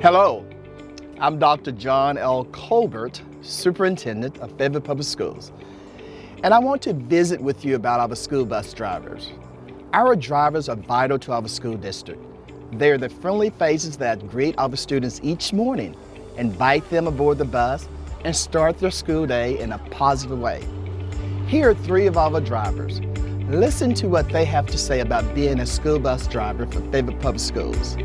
Hello, I'm Dr. John L. Colbert, Superintendent of Fayetteville Public Schools, and I want to visit with you about our school bus drivers. Our drivers are vital to our school district. They are the friendly faces that greet our students each morning, invite them aboard the bus, and start their school day in a positive way. Here are three of our drivers. Listen to what they have to say about being a school bus driver for Fayetteville Public Schools.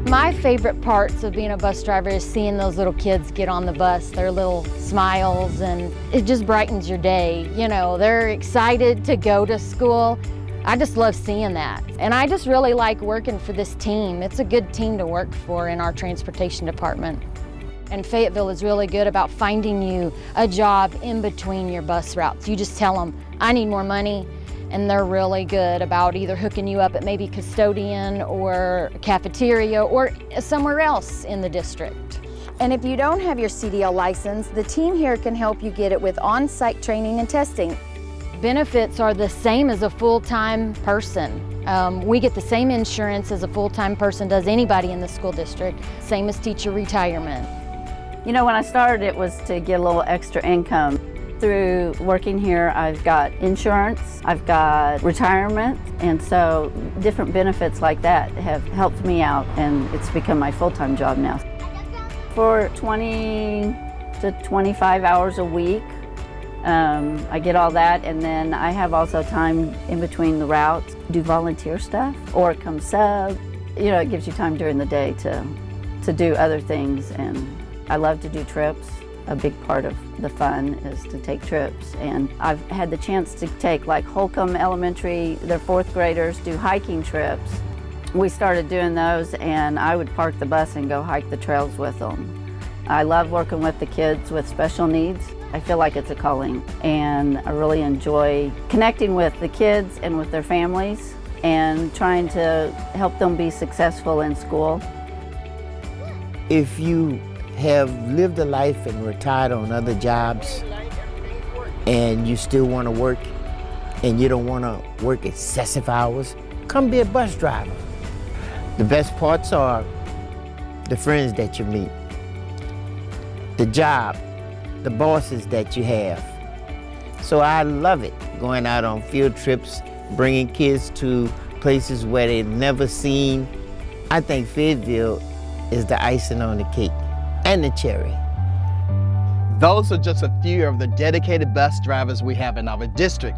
My favorite parts of being a bus driver is seeing those little kids get on the bus, their little smiles, and it just brightens your day. You know, they're excited to go to school. I just love seeing that. And I just really like working for this team. It's a good team to work for in our transportation department. And Fayetteville is really good about finding you a job in between your bus routes. You just tell them, I need more money. And they're really good about either hooking you up at maybe custodian or cafeteria or somewhere else in the district. And if you don't have your CDL license, the team here can help you get it with on-site training and testing. Benefits are the same as a full-time person. We get the same insurance as a full-time person does anybody in the school district, same as teacher retirement. You know, when I started, it was to get a little extra income. Through working here, I've got insurance, I've got retirement, and so different benefits like that have helped me out, and it's become my full-time job now. For 20 to 25 hours a week, I get all that, and then I have also time in between the routes, do volunteer stuff, or come sub. You know, it gives you time during the day to do other things, and I love to do trips. A big part of the fun is to take trips, and I've had the chance to take like Holcomb Elementary, their fourth graders do hiking trips. We started doing those, and I would park the bus and go hike the trails with them. I love working with the kids with special needs. I feel like it's a calling, and I really enjoy connecting with the kids and with their families and trying to help them be successful in school. If you have lived a life and retired on other jobs and you still want to work and you don't want to work excessive hours, come be a bus driver. The best parts are the friends that you meet, the job, the bosses that you have. So I love it, going out on field trips, bringing kids to places where they've never seen. I think Fayetteville is the icing on the cake. And the cherry. Those are just a few of the dedicated bus drivers we have in our district.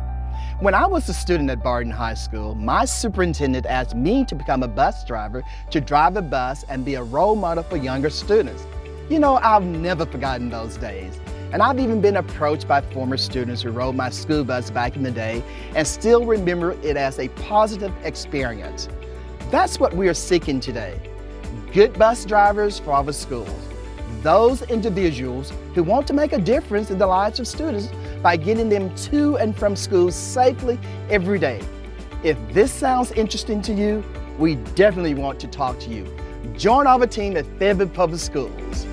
When I was a student at Barton High School, my superintendent asked me to become a bus driver to drive a bus and be a role model for younger students. You know, I've never forgotten those days. And I've even been approached by former students who rode my school bus back in the day and still remember it as a positive experience. That's what we are seeking today. Good bus drivers for our schools. Those individuals who want to make a difference in the lives of students by getting them to and from school safely every day. If this sounds interesting to you, we definitely want to talk to you. Join our team at Fayetteville Public Schools.